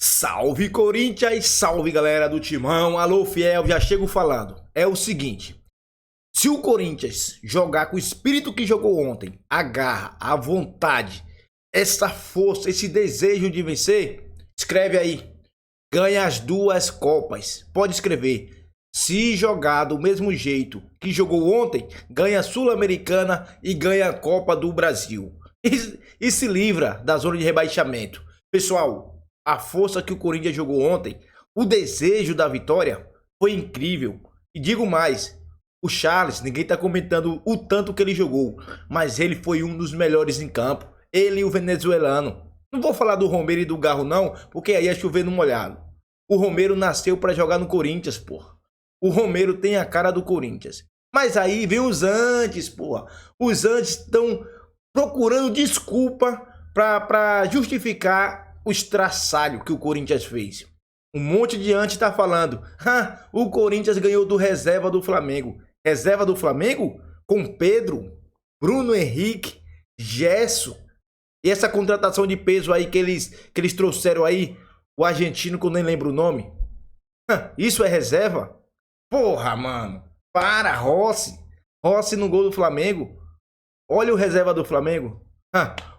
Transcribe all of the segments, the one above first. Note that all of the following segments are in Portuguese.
Salve Corinthians, salve galera do Timão, alô fiel, já chego falando. É o seguinte, se o Corinthians jogar com o espírito que jogou ontem, a garra, a vontade, essa força, esse desejo de vencer, escreve aí, ganha as duas Copas, pode escrever. Se jogar do mesmo jeito que jogou ontem, ganha a Sul-Americana e ganha a Copa do Brasil. E se livra da zona de rebaixamento. Pessoal, a força que o Corinthians jogou ontem, o desejo da vitória foi incrível. E digo mais, o Charles, ninguém tá comentando o tanto que ele jogou, mas ele foi um dos melhores em campo. Ele e o venezuelano. Não vou falar do Romero e do Garro não, porque aí é chover no molhado. O Romero nasceu pra jogar no Corinthians, porra. O Romero tem a cara do Corinthians. Mas aí vem os antes, porra. Os antes estão procurando desculpa pra justificar o estraçalho que o Corinthians fez. Um monte de antes tá falando, o Corinthians ganhou do reserva do Flamengo. Reserva do Flamengo? Com Pedro, Bruno Henrique, Gerson. E essa contratação de peso aí que eles trouxeram aí, o argentino que eu nem lembro o nome. Isso é reserva? Porra, mano. Para, Rossi. Rossi no gol do Flamengo. Olha o reserva do Flamengo.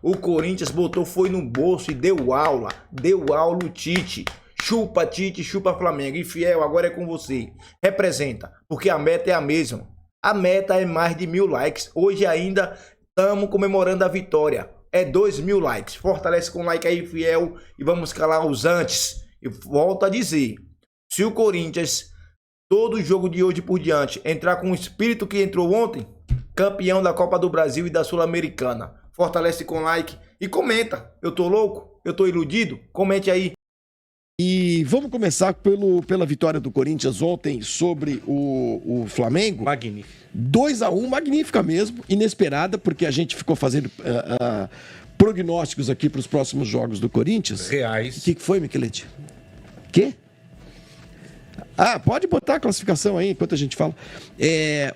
O Corinthians botou, foi no bolso e deu aula. Deu aula o Tite. Chupa Tite, chupa Flamengo. E fiel, agora é com você. Representa, porque a meta é a mesma. A meta é mais de 1000 likes. Hoje ainda estamos comemorando a vitória. É 2000 likes. Fortalece com like aí, fiel. E vamos calar os antes. E volto a dizer, se o Corinthians, todo jogo de hoje por diante, entrar com o espírito que entrou ontem, campeão da Copa do Brasil e da Sul-Americana. Fortalece com like e comenta. Eu tô louco? Eu tô iludido? Comente aí. E vamos começar pela vitória do Corinthians ontem sobre o Flamengo. Magnífico. 2-1, magnífica mesmo, inesperada, porque a gente ficou fazendo prognósticos aqui para os próximos jogos do Corinthians. Reais. O que foi, Michelete? Quê? Pode botar a classificação aí enquanto a gente fala.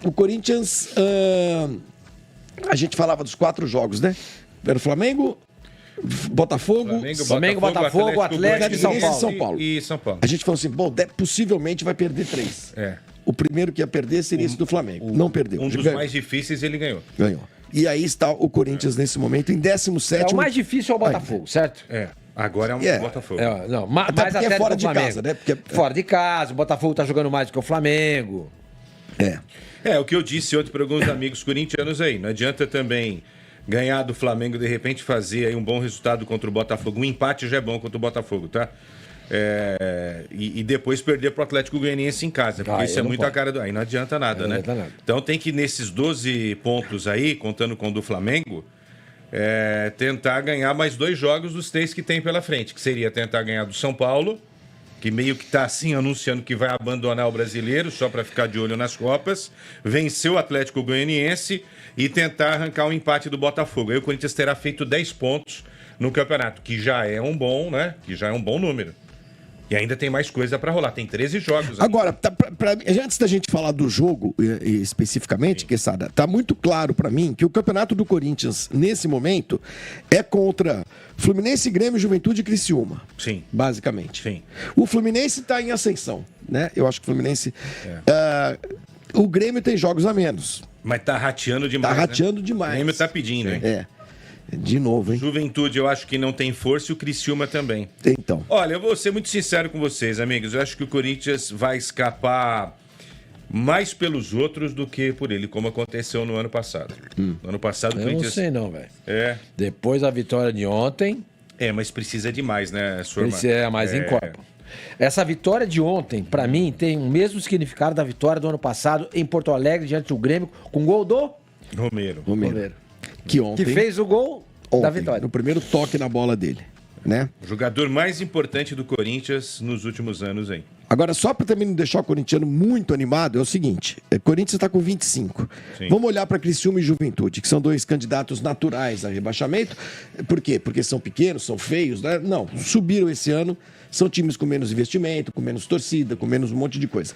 O Corinthians, a gente falava dos 4 jogos, né? Era o Flamengo, Botafogo, Botafogo, Atlético e São Paulo. E São Paulo. A gente falou assim, possivelmente vai perder 3. O primeiro que ia perder seria esse do Flamengo. Não perdeu. Um dos mais difíceis ele ganhou. Ganhou. E aí está o Corinthians nesse momento em 17º. O mais difícil é o Botafogo, certo? Agora é um Botafogo. Até fora de casa, né? Porque... Fora de casa, o Botafogo tá jogando mais do que o Flamengo. O que eu disse ontem para alguns amigos corintianos aí. Não adianta também ganhar do Flamengo, de repente fazer aí um bom resultado contra o Botafogo. Um empate já é bom contra o Botafogo, tá? E depois perder pro Atlético Goianiense em casa, porque isso é muito a cara do... Aí não adianta nada, né? Então tem que, nesses 12 pontos aí, contando com o do Flamengo, tentar ganhar mais 2 jogos dos 3 que tem pela frente, que seria tentar ganhar do São Paulo, que meio que tá assim anunciando que vai abandonar o brasileiro só para ficar de olho nas Copas, vencer o Atlético Goianiense e tentar arrancar um empate do Botafogo. Aí o Corinthians terá feito 10 pontos no campeonato, que já é um bom, né? Que já é um bom número. E ainda tem mais coisa para rolar, tem 13 jogos. Agora, antes da gente falar do jogo especificamente, Quesada, tá muito claro para mim que o campeonato do Corinthians, nesse momento, é contra Fluminense, Grêmio, Juventude e Criciúma. Sim. Basicamente. Sim. O Fluminense tá em ascensão, né? Eu acho que o Fluminense... o Grêmio tem jogos a menos. Mas tá rateando demais, demais. O Grêmio tá pedindo, hein? De novo, hein? Juventude eu acho que não tem força e o Criciúma também. Então. Olha, eu vou ser muito sincero com vocês, amigos. Eu acho que o Corinthians vai escapar mais pelos outros do que por ele, como aconteceu no ano passado. No ano passado o Corinthians... Eu não sei não, velho. Depois da vitória de ontem... mas precisa demais, né, Sorma? Precisa mais em corpo. Essa vitória de ontem, pra mim, tem o mesmo significado da vitória do ano passado em Porto Alegre, diante do Grêmio, com gol do... Romero. Que fez o gol da vitória. No primeiro toque na bola dele, né? O jogador mais importante do Corinthians nos últimos anos aí. Agora, só para também não deixar o corintiano muito animado, é o seguinte, o Corinthians está com 25. Sim. Vamos olhar para Criciúma e Juventude, que são 2 candidatos naturais a rebaixamento. Por quê? Porque são pequenos, são feios, né? Não, subiram esse ano, são times com menos investimento, com menos torcida, com menos um monte de coisa.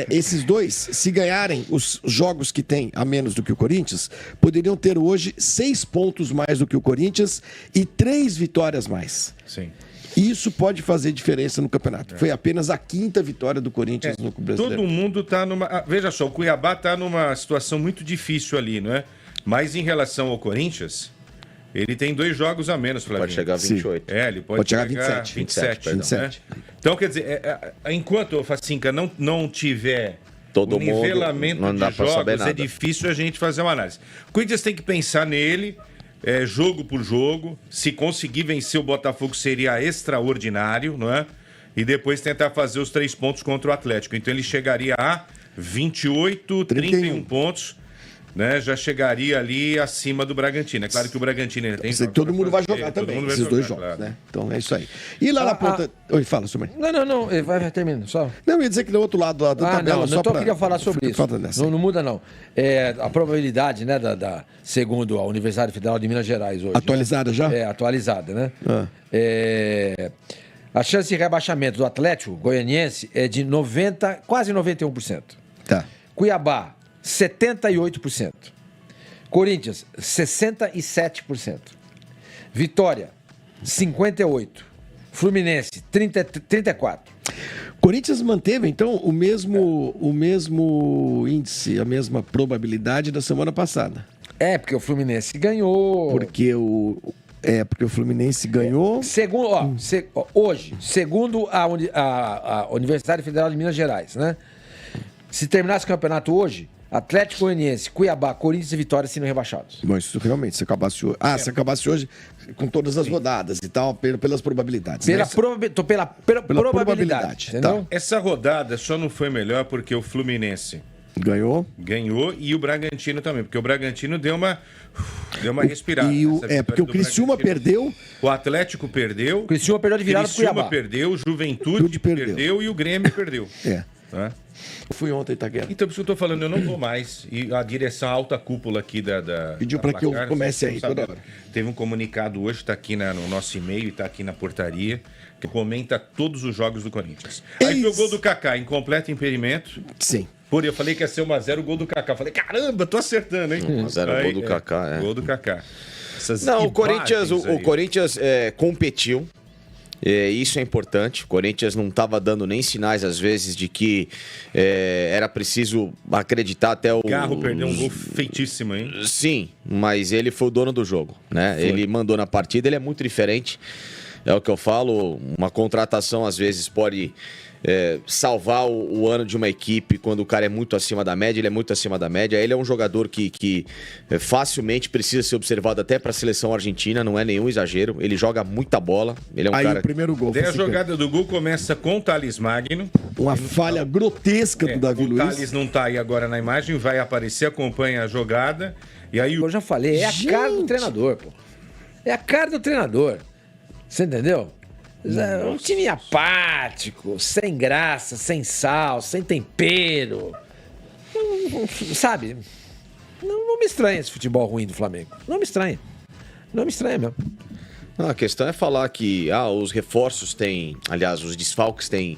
Esses 2, se ganharem os jogos que tem a menos do que o Corinthians, poderiam ter hoje 6 pontos mais do que o Corinthians e 3 vitórias mais. Sim. Isso pode fazer diferença no campeonato. Foi apenas a 5ª vitória do Corinthians no Brasileiro. Todo mundo tá numa... Veja só, o Cuiabá tá numa situação muito difícil ali, não é? Mas em relação ao Corinthians, ele tem 2 jogos a menos, Flavinho. Pode chegar a 28. Ele pode chegar a 27. 27. Então, quer dizer, enquanto o Facinca não tiver todo o nivelamento não dá de pra saber jogos, nada. é difícil a gente fazer uma análise. O Corinthians tem que pensar nele, jogo por jogo. Se conseguir vencer o Botafogo, seria extraordinário, não é? E depois tentar fazer os 3 pontos contra o Atlético. Então ele chegaria a 28, 31 pontos, né? Já chegaria ali acima do Bragantino. É claro que o Bragantino ainda tem... Todo mundo vai jogar também, esses 2 jogos, claro. né? Então é isso aí. E lá na ponta... Oi, fala, Sumar. Não, vai terminando, só. Não, eu ia dizer que do outro lado da tabela... Não, então eu queria falar sobre isso. Não muda, não. A probabilidade, né, segundo a Universidade Federal de Minas Gerais hoje... Atualizada já? Atualizada, né? A chance de rebaixamento do Atlético Goianiense é de 90, quase 91%. Tá. Cuiabá, 78%. Corinthians, 67%. Vitória, 58%. Fluminense, 34%. Corinthians manteve, então, o mesmo índice, a mesma probabilidade da semana passada. Porque o Fluminense ganhou. Porque o Fluminense ganhou. Hoje, segundo a Universidade Federal de Minas Gerais, né? Se terminasse o campeonato hoje, Atlético Goianiense, Cuiabá, Corinthians e Vitória seriam rebaixados. Bom, isso realmente, se acabasse hoje. Se acabasse hoje com todas as rodadas e tal, pelas probabilidades. Pela probabilidade. Entendeu? Tá. Essa rodada só não foi melhor porque o Fluminense ganhou e o Bragantino também, porque o Bragantino deu uma respirada. Porque o Criciúma perdeu. O Atlético perdeu. O Criciúma perdeu de virada pro Cuiabá. O Criciúma perdeu, o Juventude perdeu e o Grêmio perdeu. Eu fui ontem, Itaquera. Então, por isso que eu tô falando, eu não vou mais. E a direção alta cúpula aqui pediu para que eu comece aí toda hora. Teve um comunicado hoje, tá aqui no nosso e-mail e tá aqui na portaria, que comenta todos os jogos do Corinthians. Aí foi o gol do Kaká, em completo impedimento. Sim. Eu falei que ia ser 1x0 o gol do Kaká. Falei, caramba, tô acertando, hein? 1x0 o gol do Kaká, Gol do Kaká. Não, o Corinthians competiu. Isso é importante. O Corinthians não estava dando nem sinais, às vezes, de que era preciso acreditar até o... Garro perdeu um gol feitíssimo, hein? Sim, mas ele foi o dono do jogo, né? Ele mandou na partida, ele é muito diferente. É o que eu falo, uma contratação, às vezes, pode... salvar o ano de uma equipe quando o cara é muito acima da média. Ele é muito acima da média. Ele é um jogador que facilmente precisa ser observado até para a seleção argentina, não é nenhum exagero. Ele joga muita bola. Ele é um cara... o primeiro gol. A jogada do gol começa com o Thales Magno. Uma falha grotesca do Davi Luiz. O Thales não tá aí agora na imagem, vai aparecer, acompanha a jogada. E aí Eu já falei, a cara do treinador, pô. É a cara do treinador. Você entendeu? Um time apático, sem graça, sem sal, sem tempero. Sabe? Não me estranha esse futebol ruim do Flamengo. Não me estranha. Não me estranha mesmo. A questão é falar que os reforços têm... Aliás, os desfalques têm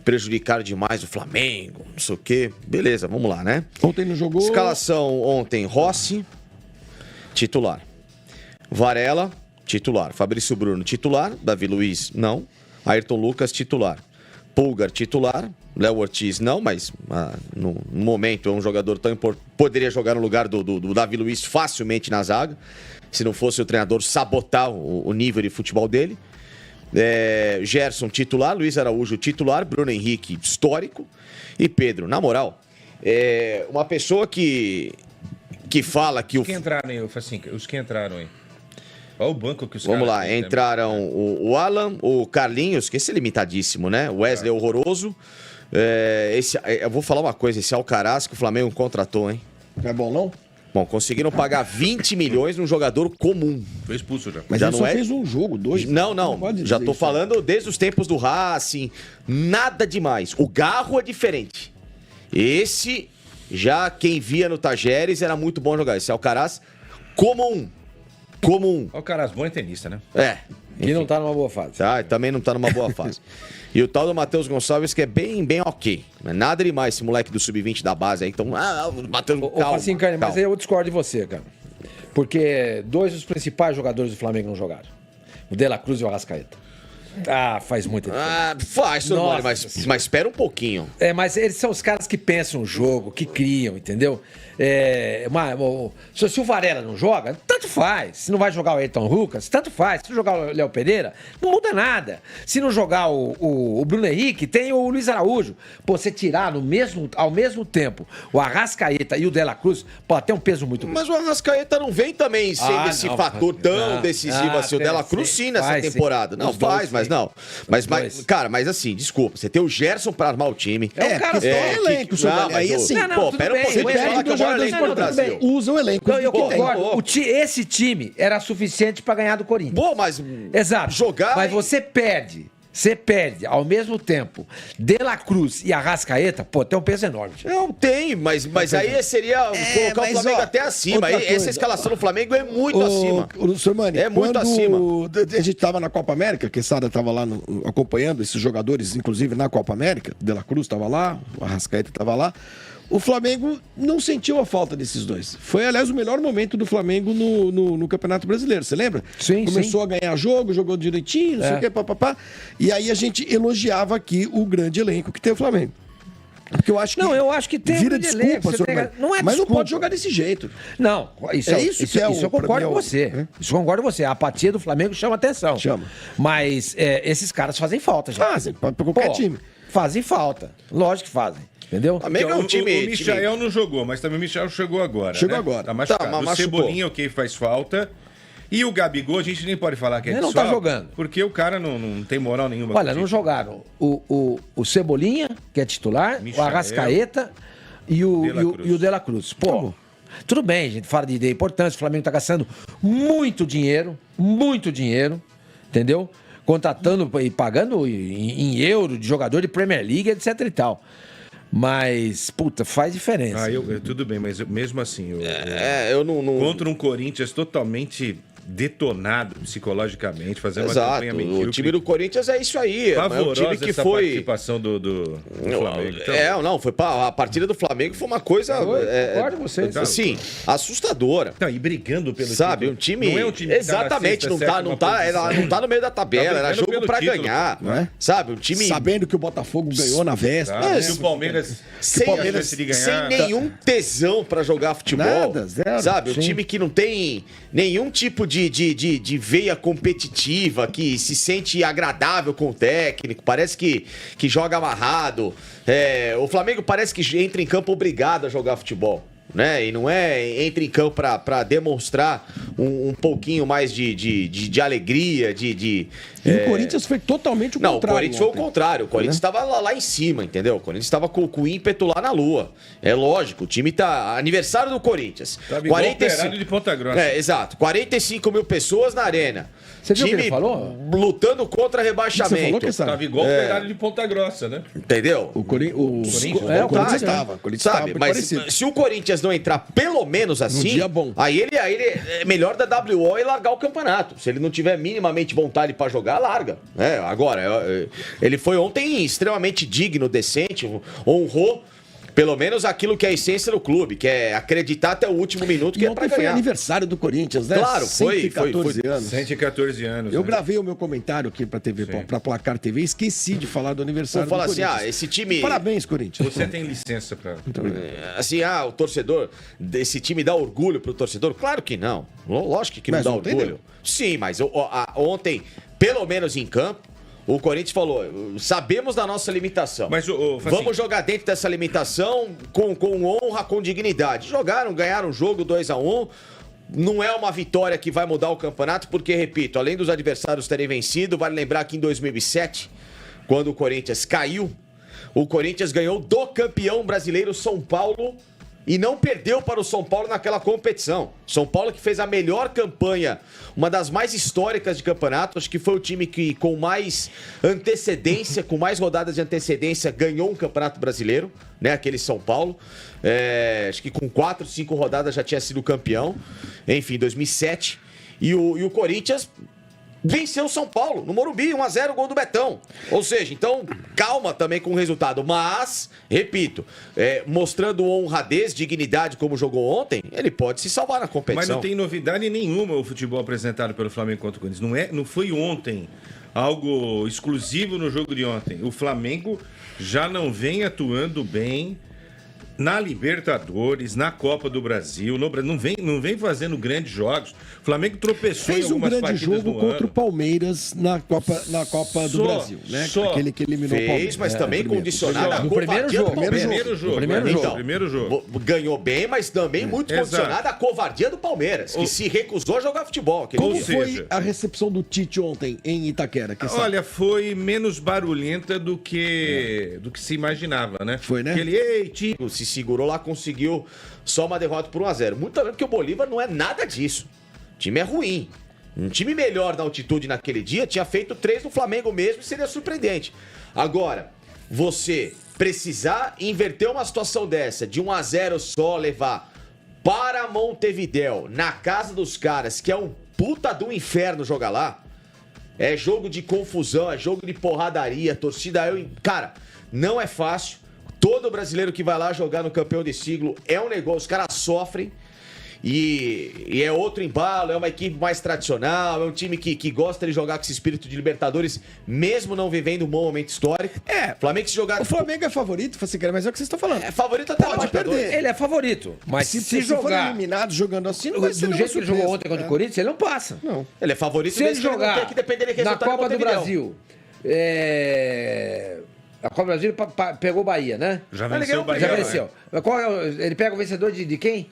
prejudicado demais o Flamengo, não sei o quê. Beleza, vamos lá, né? Ontem não jogou... Escalação ontem, Rossi, titular. Varela... titular. Fabrício Bruno, titular. Davi Luiz, não. Ayrton Lucas, titular. Pulgar, titular. Léo Ortiz, não, mas no momento é um jogador tão importante. Poderia jogar no lugar do Davi Luiz facilmente na zaga, se não fosse o treinador sabotar o nível de futebol dele. Gerson, titular. Luiz Araújo, titular. Bruno Henrique, histórico. E Pedro, na moral, uma pessoa que fala que os que entraram aí, os que entraram aí. Olha o banco que os Vamos lá, entraram o Alan, o Carlinhos, que esse é limitadíssimo, né? O Wesley é horroroso. Eu vou falar uma coisa, esse Alcaraz que o Flamengo contratou, hein? Não é bom, não? Bom, conseguiram pagar 20 milhões num jogador comum. Foi expulso já. Mas já ele não só fez um jogo, 2. Não. Já tô falando desde os tempos do Racing. Nada demais. O Garro é diferente. Esse, já quem via no Tajeres era muito bom jogar. Esse Alcaraz, comum. O Alcaraz bom é tenista, né? E não tá numa boa fase. Também não tá numa boa fase. E o tal do Matheus Gonçalves, que é bem ok. Não é nada demais esse moleque do Sub-20 da base aí. Então, o Matheus... Calma. Mas aí eu discordo de você, cara. Porque 2 dos principais jogadores do Flamengo não jogaram. O De La Cruz e o Arrascaeta. Ah, faz muita diferença. Faz, Sormani, Nossa mas espera um pouquinho. Mas eles são os caras que pensam o jogo, que criam, entendeu? Se o Varela não joga, tanto faz. Se não vai jogar o Ayrton Lucas, tanto faz. Se não jogar o Léo Pereira, não muda nada. Se não jogar o Bruno Henrique, tem o Luiz Araújo. Pô, você tirar ao mesmo tempo o Arrascaeta e o De La Cruz, pode ter um peso muito grande. Mas o Arrascaeta não vem também sendo esse fator tão decisivo assim. O De La Cruz sim nessa temporada. Não, faz, mas não. Mas, cara, mas assim, desculpa, você tem o Gerson pra armar o time. É um cara só. Elenco, aí assim, pô, pera um pouquinho, você fala que é o maior elenco do Brasil. usa o elenco. Eu concordo. Esse time era suficiente pra ganhar do Corinthians. Pô, mas Exato. jogar... Mas você perde ao mesmo tempo De La Cruz e Arrascaeta, pô, tem um peso enorme. Não tem, mas aí seria colocar o Flamengo até acima. Essa escalação do Flamengo é muito acima. O Sormani, é muito acima. A gente estava na Copa América, que Quesada estava lá acompanhando esses jogadores, inclusive na Copa América. De La Cruz estava lá, o Arrascaeta estava lá. O Flamengo não sentiu a falta desses dois. Foi, aliás, o melhor momento do Flamengo no Campeonato Brasileiro. Você lembra? Sim, Começou a ganhar jogo, jogou direitinho, não sei o quê, papapá. E aí a gente elogiava aqui o grande elenco que tem o Flamengo. Porque eu acho que. Não, eu acho que tem vira um desculpa, elenco, senhor, não é mas desculpa. não pode jogar desse jeito. Não, isso eu concordo com você. né? Isso eu concordo com você. A apatia do Flamengo chama atenção. Chama. Mas esses caras fazem falta, gente. Fazem, pra qualquer time. Fazem falta. Lógico que fazem. Entendeu? Flamengo é um time... O Michael não jogou, mas também o Michael chegou agora. Chegou né? agora. Tá machucado. Tá, O machucou. Cebolinha, ok, faz falta. E o Gabigol, a gente nem pode falar que é Ele não desfalque, tá jogando. Porque o cara não tem moral nenhuma. Olha, com o não time. jogaram o Cebolinha, que é titular, Michael, o Arrascaeta e o De La Cruz. Pô, tudo bem, a gente fala de importância, o Flamengo tá gastando muito dinheiro, entendeu? Contratando e pagando em euro de jogador de Premier League, etc e tal. Mas, puta, faz diferença. Tudo bem, mas mesmo assim, eu não... contra um Corinthians totalmente detonado psicologicamente, fazendo uma Exato, campanha medíocre. o time do Corinthians é isso aí. É um Favorosa time que essa foi... participação do Flamengo. Então, foi a partida do Flamengo foi uma coisa... Concordo com vocês. Assim, assustadora. Não, e brigando pelo Sabe, título. um time... Não é um time que Exatamente, tá na sexta, não tá no meio da tabela, era brigando jogo pelo pra título, ganhar. não é? Sabe, um time... Sabendo que o Botafogo ganhou na véspera. Tá? E o Palmeiras Sem, tem a chance de ganhar. sem nenhum tesão pra jogar futebol. Nada, zero. Sabe, um Sim. time que não tem nenhum tipo de veia competitiva, que se sente agradável com o técnico, parece que joga amarrado. O Flamengo parece que entra em campo obrigado a jogar futebol. Né? E não entra em campo pra demonstrar um pouquinho mais de alegria, E o Corinthians foi totalmente o Não, contrário. o Corinthians foi o ontem. contrário. O Corinthians estava lá em cima, entendeu? O Corinthians estava com o ímpeto lá na lua. É lógico, o time tá... Aniversário do Corinthians. Tava igual o Operário de Ponta Grossa. Exato. 45 mil pessoas na arena. Você viu o que time ele falou? lutando contra rebaixamento. Você falou que essa... Tava igual o Operário de Ponta Grossa, né? Entendeu? O Corinthians o Corinthians tá, estava. O Corinthians Sabe, estava mas parecido. se o Corinthians não entrar pelo menos assim, dia bom. aí ele é melhor da WO e largar o campeonato. Se ele não tiver minimamente vontade pra jogar, larga. Agora, ele foi ontem extremamente digno, decente, honrou pelo menos aquilo que é a essência do clube, que é acreditar até o último minuto que E é pra ontem foi ganhar. aniversário do Corinthians, né? Claro, foi 114 anos. 114 anos. Eu né? gravei o meu comentário aqui pra TV, pra Placar TV, esqueci de falar do aniversário Vou falar do assim, Corinthians. esse time... Parabéns, Corinthians. Você tem licença pra... Assim, o torcedor, esse time dá orgulho pro torcedor? Claro que não. Lógico que não Mas dá ontem orgulho. deu. Sim, mas ontem, pelo menos em campo, o Corinthians falou, sabemos da nossa limitação. Mas, vamos jogar dentro dessa limitação com honra, com dignidade. Jogaram, ganharam o jogo 2-1. Não é uma vitória que vai mudar o campeonato, porque, repito, além dos adversários terem vencido, vale lembrar que em 2007, quando o Corinthians caiu, o Corinthians ganhou do campeão brasileiro São Paulo e não perdeu para o São Paulo naquela competição. São Paulo que fez a melhor campanha, uma das mais históricas de campeonato. Acho que foi o time que com mais antecedência, com mais rodadas de antecedência, ganhou um campeonato brasileiro, né? Aquele São Paulo. Acho que com 4, 5 rodadas já tinha sido campeão. Enfim, 2007. E o Corinthians venceu o São Paulo, no Morumbi, 1-0, gol do Betão. Ou seja, então, calma também com o resultado. Mas, repito, mostrando honradez, dignidade como jogou ontem, ele pode se salvar na competição. Mas não tem novidade nenhuma o futebol apresentado pelo Flamengo contra o Corinthians. Não foi ontem algo exclusivo no jogo de ontem. O Flamengo já não vem atuando bem na Libertadores, na Copa do Brasil, não vem fazendo grandes jogos. O Flamengo tropeçou em Fez um algumas grande partidas jogo no contra ano. o Palmeiras na Copa do Brasil, né? só. Aquele que eliminou o Fez, Palmeiras. mas também primeiro. condicionado a No primeiro covardia jogo. do Palmeiras. Primeiro jogo. Ganhou bem, mas também muito Exato. condicionado à covardia do Palmeiras, que se recusou a jogar futebol. aquele Ou dia. Como seja- foi a recepção do Tite ontem em Itaquera? Que sabe? Olha, foi menos barulhenta do que se imaginava, né? Foi, né? Aquele, ei, Tite. Se segurou lá, conseguiu só uma derrota por 1-0. Muito também porque o Bolívar não é nada disso. O time é ruim. Um time melhor na altitude naquele dia tinha feito 3 no Flamengo mesmo e seria surpreendente. Agora, você precisar inverter uma situação dessa, de 1-0 só levar para Montevidéu, na casa dos caras, que é um puta do inferno jogar lá, é jogo de confusão, é jogo de porradaria, torcida... Cara, não é fácil. Todo brasileiro que vai lá jogar no campeão de siglo é um negócio, os caras sofrem e é outro embalo, é uma equipe mais tradicional, é um time que gosta de jogar com esse espírito de Libertadores, mesmo não vivendo um bom momento histórico. Flamengo se jogar... O Flamengo é favorito, mas é o que vocês estão falando. É favorito até Pode na Libertadores. perder. Ele é favorito, mas se for jogar eliminado jogando assim, não do vai ser jeito que ele jogou ontem contra o Corinthians, ele não passa. Não. Ele é favorito Se ele mesmo que não jogar tenha que depender de na resultado Copa do Montevidéu. Brasil, a Copa do Brasil pegou o Bahia, né? Já Mas venceu o legal, Bahia. Já né? venceu. Qual é ele pega o vencedor de quem?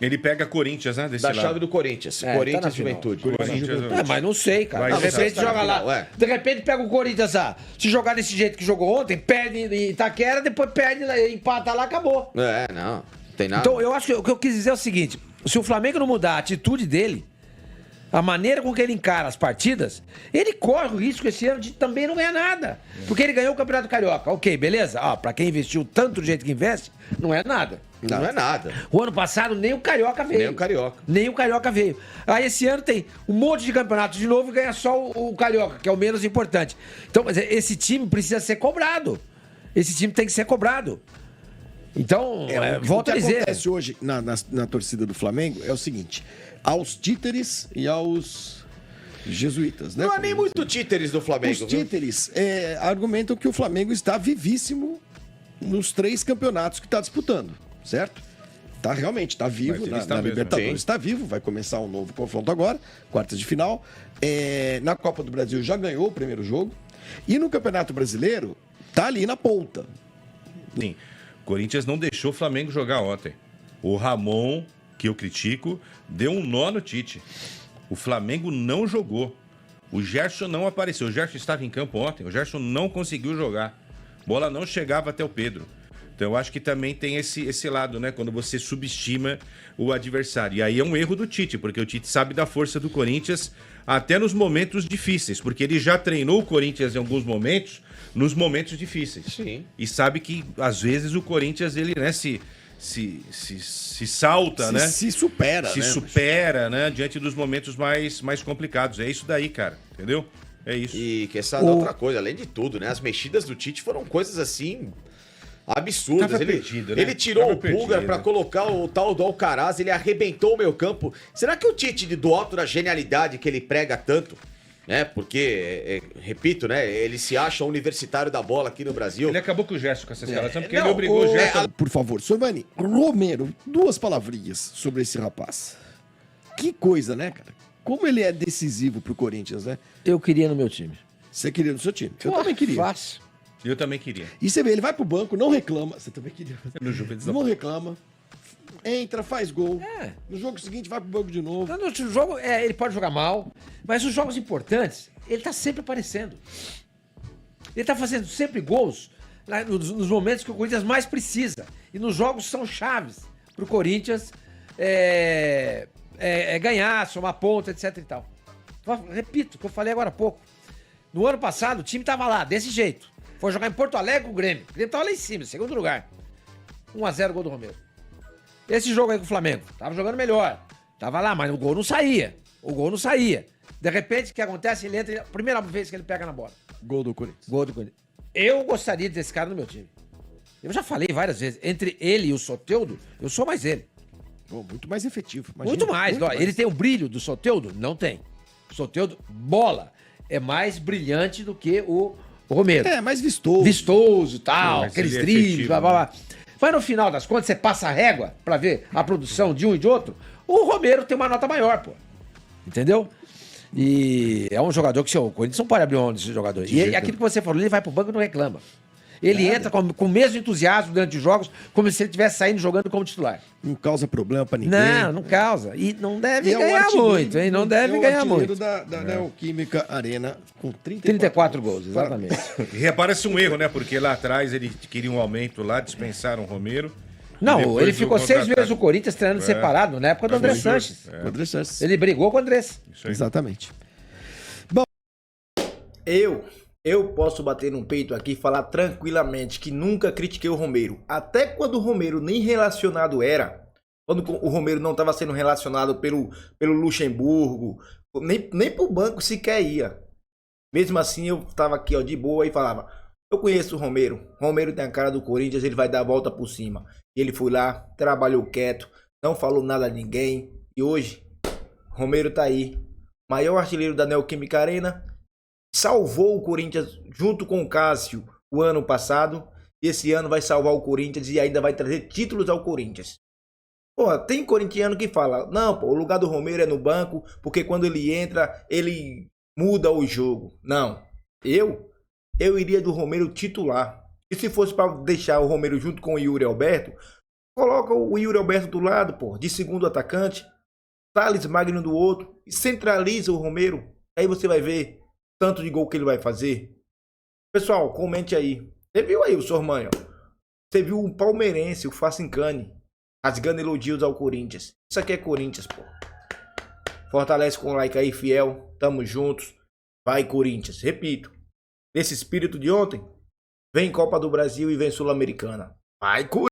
Ele pega Corinthians, né? Desse Da lado. chave do Corinthians. É, Corinthians tá na e Juventude. Corinthians. É, mas não sei, cara. Vai De repente ser, tá na joga lá. final, é. De repente pega o Corinthians lá. Se jogar desse jeito que jogou ontem, perde em Itaquera, depois perde, empata lá, acabou. Não tem nada. Então, eu acho que o que eu quis dizer é o seguinte: se o Flamengo não mudar a atitude dele, a maneira com que ele encara as partidas, ele corre o risco esse ano de também não ganhar nada. Porque ele ganhou o Campeonato Carioca. Ok, beleza? Pra quem investiu tanto do jeito que investe, não é nada. Não é nada. O ano passado nem o Carioca veio. Nem o Carioca. Nem o Carioca veio. Aí esse ano tem um monte de campeonatos de novo e ganha só o Carioca, que é o menos importante. Então, mas esse time precisa ser cobrado. Esse time tem que ser cobrado. Então, volto a o que dizer. acontece hoje na torcida do Flamengo é o seguinte: aos títeres e aos jesuítas, né? Não há nem muito títeres do Flamengo, Os viu? títeres argumentam que o Flamengo está vivíssimo nos 3 campeonatos que está disputando, certo? Realmente, está vivo Mas ele na está mesmo, Libertadores, sim. está vivo, vai começar um novo confronto agora, quartas de final. Na Copa do Brasil já ganhou o primeiro jogo. E no Campeonato Brasileiro, tá ali na ponta. Sim. O Corinthians não deixou o Flamengo jogar ontem. O Ramon, que eu critico, deu um nó no Tite. O Flamengo não jogou. O Gerson não apareceu. O Gerson estava em campo ontem. O Gerson não conseguiu jogar. Bola não chegava até o Pedro. Então eu acho que também tem esse lado, né? Quando você subestima o adversário. E aí é um erro do Tite, porque o Tite sabe da força do Corinthians até nos momentos difíceis. Porque ele já treinou o Corinthians em alguns momentos, nos momentos difíceis. Sim. E sabe que, às vezes, o Corinthians, ele, né, se salta, né? Se supera, Se né? supera, né? Diante dos momentos mais complicados. É isso daí, cara. Entendeu? É isso. E que essa outra coisa, além de tudo, né? As mexidas do Tite foram coisas assim absurdas. Tava Ele, perdido, né? ele tirou Tava o Pulgar perdido. pra colocar o tal do Alcaraz, ele arrebentou o meio campo. Será que o Tite, do alto da genialidade que ele prega tanto, né? Porque, repito, né? Ele se acha um universitário da bola aqui no Brasil. Ele acabou com o Gerson com essa escalação, porque não, ele obrigou o Gerson. Por favor, Sormani, Romero, 2 palavrinhas sobre esse rapaz. Que coisa, né, cara? Como ele é decisivo pro Corinthians, né? Eu queria no meu time. Você queria no seu time. Eu também queria. Fácil. Eu também queria. E você vê, ele vai pro banco, não reclama. Você também queria. No Juventus Não reclama. Entra, faz gol. É. No jogo seguinte vai pro banco de novo. No jogo, ele pode jogar mal, mas os jogos importantes, ele tá sempre aparecendo. Ele tá fazendo sempre gols nos momentos que o Corinthians mais precisa. E nos jogos são chaves pro Corinthians ganhar, somar ponto, etc e tal. Repito o que eu falei agora há pouco. No ano passado, o time tava lá, desse jeito. Foi jogar em Porto Alegre com o Grêmio. O Grêmio tava lá em cima, segundo lugar. 1-0 gol do Romero. Esse jogo aí com o Flamengo, tava jogando melhor. Tava lá, mas o gol não saía. O gol não saía. De repente, o que acontece? Ele entra, a primeira vez que ele pega na bola. Gol do Corinthians. Gol do Corinthians. Eu gostaria desse cara no meu time. Eu já falei várias vezes. Entre ele e o Soteldo, eu sou mais ele. Pô, muito mais efetivo. Imagina, Muito mais. Ele tem o brilho do Soteldo? Não tem. O Soteldo, bola. é mais brilhante do que o Romero. É, mais vistoso. Vistoso e tal, Mas aqueles ele é dribles, efetivo, blá, blá, blá. Mas no final das contas, você passa a régua pra ver a produção de um e de outro, o Romero tem uma nota maior, pô. Entendeu? E é um jogador que o Corinthians não pode abrir mão desse jogador. E aquilo que você falou, ele vai pro banco e não reclama. Ele entra com o mesmo entusiasmo durante os jogos, como se ele estivesse saindo jogando como titular. Não causa problema pra ninguém. Não causa. E não deve E é o ganhar artilheiro- muito, hein? Não deve ganhar muito. da Neoquímica Arena com 34 gols, exatamente. E repara-se um erro, né? Porque lá atrás ele queria um aumento lá, dispensaram o Romero. Não, Depois ele do ficou 6 contra-ataque. meses no Corinthians treinando separado, na época do André Sanches. O André Sanches. Ele brigou com o Andrés. Isso aí. Exatamente. Eu posso bater no peito aqui e falar tranquilamente que nunca critiquei o Romero. Até quando o Romero nem relacionado era, quando o Romero não estava sendo relacionado pelo Luxemburgo, nem pro banco sequer ia. Mesmo assim, eu tava aqui ó, de boa e falava, eu conheço o Romero. Romero tem a cara do Corinthians, ele vai dar a volta por cima. Ele foi lá, trabalhou quieto, não falou nada a ninguém. E hoje, Romero tá aí, maior artilheiro da Neoquímica Arena. Salvou o Corinthians junto com o Cássio o ano passado. E esse ano vai salvar o Corinthians e ainda vai trazer títulos ao Corinthians. Pô, tem corintiano que fala, não, pô, o lugar do Romero é no banco, porque quando ele entra, ele muda o jogo. Não, eu iria do Romero titular. E se fosse para deixar o Romero junto com o Yuri Alberto, coloca o Yuri Alberto do lado, pô, de segundo atacante, Thales Magno do outro, e centraliza o Romero. Aí você vai ver tanto de gol que ele vai fazer. Pessoal, comente aí. Você viu aí o Sormanho? Você viu o palmeirense, o Facincani, rasgando elogios ao Corinthians. Isso aqui é Corinthians, pô. Fortalece com o like aí, fiel. Tamo juntos. Vai, Corinthians. Repito. Nesse espírito de ontem, vem Copa do Brasil e vem Sul-Americana. Vai, Corinthians.